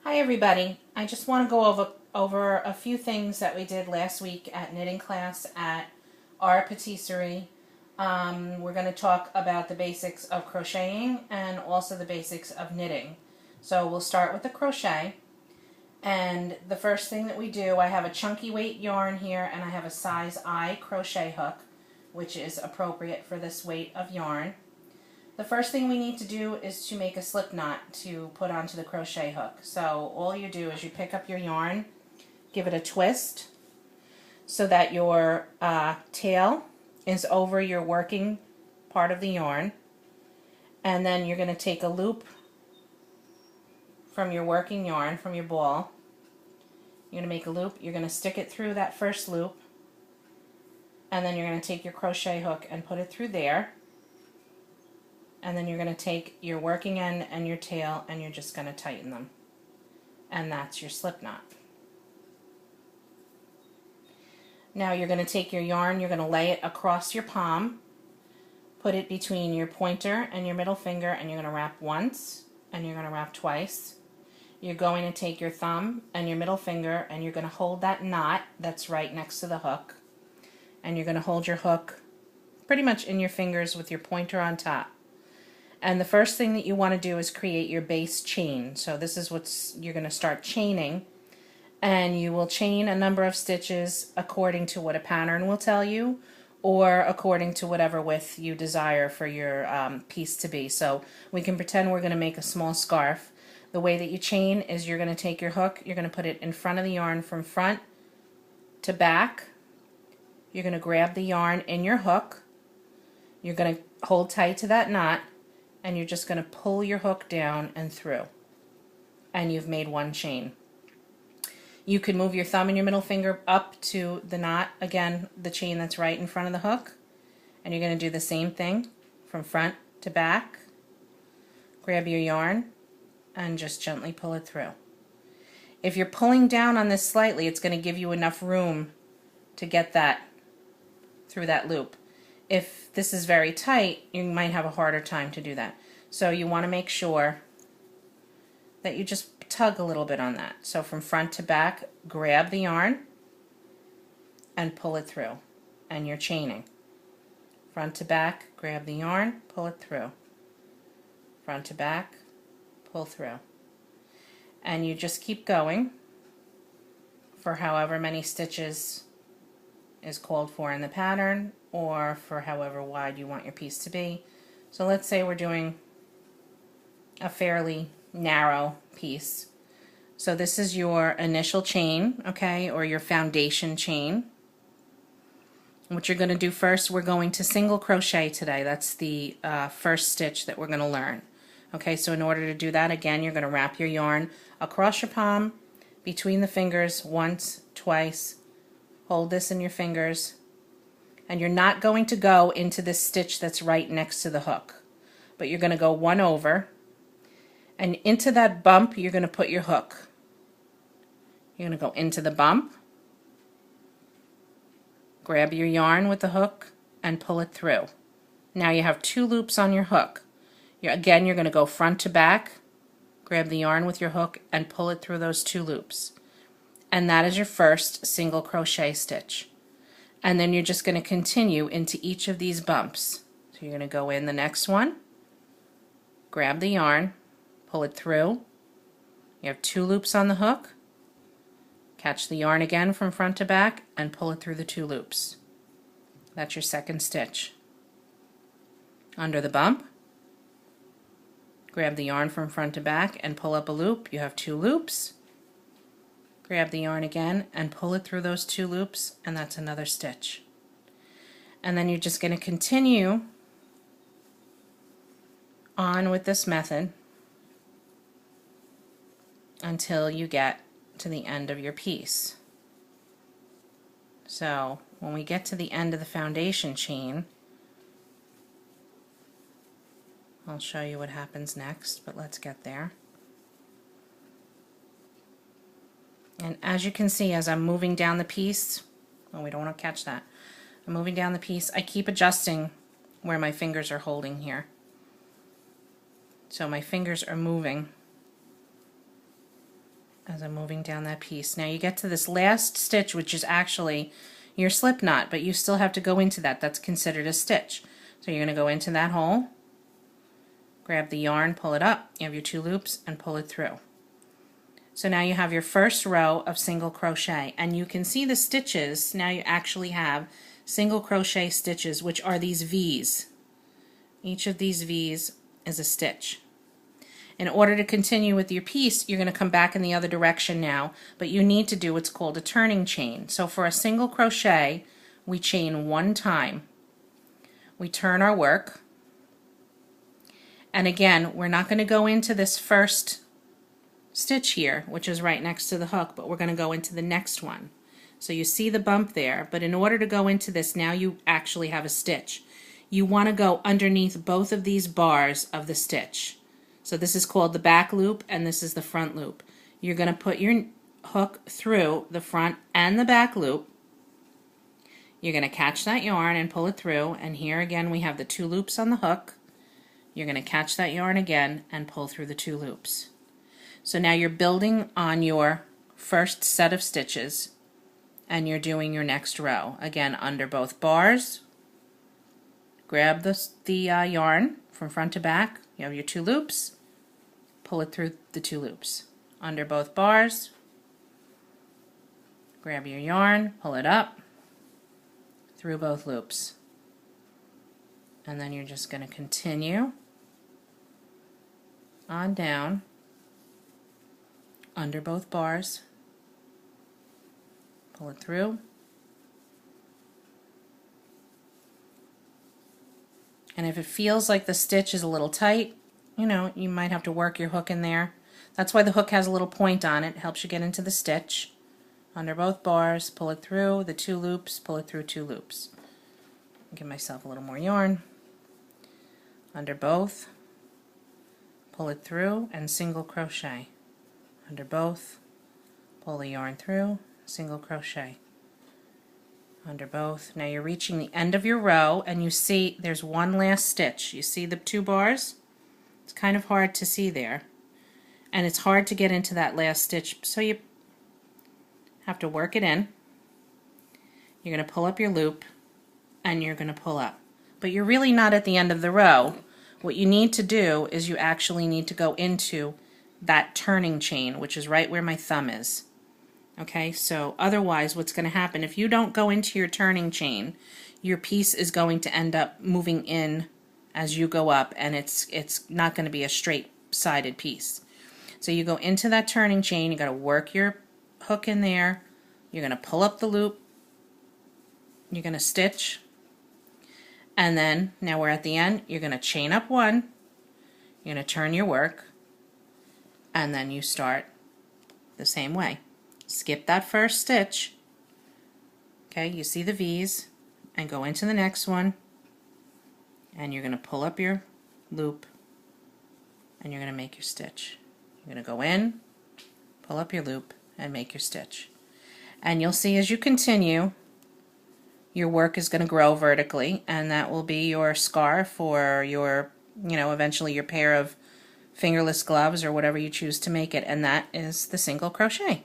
Hi everybody. I just want to go over a few things that we did last week at knitting class at our patisserie. We're going to talk about the basics of crocheting and also the basics of knitting. So we'll start with the crochet. And the first thing that we do, I have a chunky weight yarn here and I have a size I crochet hook, which is appropriate for this weight of yarn. The first thing we need to do is to make a slip knot to put onto the crochet hook. So all you do is you pick up your yarn, give it a twist so that your tail is over your working part of the yarn, and then you're going to take a loop from your working yarn, from your ball. You're going to make a loop, you're going to stick it through that first loop, and then you're going to take your crochet hook and put it through there. And then you're going to take your working end and your tail and you're just going to tighten them. And that's your slip knot. Now you're going to take your yarn, you're going to lay it across your palm, put it between your pointer and your middle finger, and you're going to wrap once and you're going to wrap twice. You're going to take your thumb and your middle finger and you're going to hold that knot that's right next to the hook. And you're going to hold your hook pretty much in your fingers with your pointer on top. And the first thing that you want to do is create your base chain. So this is what you're going to start chaining, and you will chain a number of stitches according to what a pattern will tell you, or according to whatever width you desire for your piece to be. So we can pretend we're going to make a small scarf. The way that you chain is you're going to take your hook, you're going to put it in front of the yarn from front to back. You're going to grab the yarn in your hook, you're going to hold tight to that knot, and you're just going to pull your hook down and through. And you've made one chain. You can move your thumb and your middle finger up to the knot, again, the chain that's right in front of the hook. And you're going to do the same thing from front to back. Grab your yarn and just gently pull it through. If you're pulling down on this slightly, it's going to give you enough room to get that through that loop. If this is very tight, you might have a harder time to do that. So you want to make sure that you just tug a little bit on that. So from front to back, grab the yarn and pull it through. And you're chaining. Front to back, grab the yarn, pull it through. Front to back, pull through. And you just keep going for however many stitches is called for in the pattern, or for however wide you want your piece to be. So let's say we're doing a fairly narrow piece. So this is your initial chain, okay, or your foundation chain. What you're going to do first, we're going to single crochet today. That's the first stitch that we're going to learn. Okay, so in order to do that, again, you're going to wrap your yarn across your palm, between the fingers, once, twice. Hold this in your fingers, and you're not going to go into this stitch that's right next to the hook, but you're going to go one over, and into that bump you're going to put your hook. You're going to go into the bump, grab your yarn with the hook, and pull it through. Now you have two loops on your hook. Again, you're going to go front to back, grab the yarn with your hook, and pull it through those two loops. And that is your first single crochet stitch. And then you're just going to continue into each of these bumps. So you're going to go in the next one, grab the yarn, pull it through. You have two loops on the hook, catch the yarn again from front to back, and pull it through the two loops. That's your second stitch. Under the bump, grab the yarn from front to back and pull up a loop. You have two loops. Grab the yarn again and pull it through those two loops, and that's another stitch. And then you're just going to continue on with this method until you get to the end of your piece. So when we get to the end of the foundation chain, I'll show you what happens next, but let's get there. And as you can see, as I'm moving down the piece, oh, we don't want to catch that. I'm moving down the piece. I keep adjusting where my fingers are holding here. So my fingers are moving as I'm moving down that piece. Now you get to this last stitch, which is actually your slip knot, but you still have to go into that. That's considered a stitch. So you're going to go into that hole, grab the yarn, pull it up, you have your 2 loops, and pull it through. So now you have your first row of single crochet, and you can see the stitches. Now you actually have single crochet stitches, which are these V's. Each of these V's is a stitch. In order to continue with your piece, you're going to come back in the other direction now, but you need to do what's called a turning chain. So for a single crochet, we chain 1 time. We turn our work, and again, we're not going to go into this first stitch here, which is right next to the hook, but we're going to go into the next one. So you see the bump there, but in order to go into this, now you actually have a stitch. You want to go underneath both of these bars of the stitch. So this is called the back loop, and this is the front loop. You're going to put your hook through the front and the back loop. You're going to catch that yarn and pull it through, and here again we have the 2 loops on the hook. You're going to catch that yarn again and pull through the 2 loops. So now you're building on your first set of stitches, and you're doing your next row. Again, under both bars, grab the yarn from front to back. You have your 2 loops, pull it through the 2 loops. Under both bars, grab your yarn, pull it up, through both loops. And then you're just going to continue on down, under both bars, pull it through, and if it feels like the stitch is a little tight, you might have to work your hook in there. That's why the hook has a little point on it. It helps you get into the stitch. Under both bars, pull it through the 2 loops, pull it through 2 loops. Give myself a little more yarn. Under both, pull it through and single crochet. Under both, pull the yarn through, single crochet. Under both. Now you're reaching the end of your row, and you see there's one last stitch. You see the 2 bars? It's kind of hard to see there, and it's hard to get into that last stitch, so you have to work it in. You're going to pull up your loop, and you're going to pull up. But you're really not at the end of the row. What you need to do is you actually need to go into that turning chain, which is right where my thumb is. Okay, so otherwise what's going to happen, if you don't go into your turning chain, your piece is going to end up moving in as you go up, and it's not going to be a straight sided piece. So you go into that turning chain, you got to work your hook in there, you're going to pull up the loop, you're going to stitch, and then now we're at the end, you're going to chain up 1, you're going to turn your work, and then you start the same way. Skip that first stitch, okay, you see the V's, and go into the next one, and you're going to pull up your loop, and you're going to make your stitch. You're going to go in, pull up your loop, and make your stitch. And you'll see as you continue, your work is going to grow vertically, and that will be your scarf or your, eventually your pair of fingerless gloves or whatever you choose to make it, and that is the single crochet.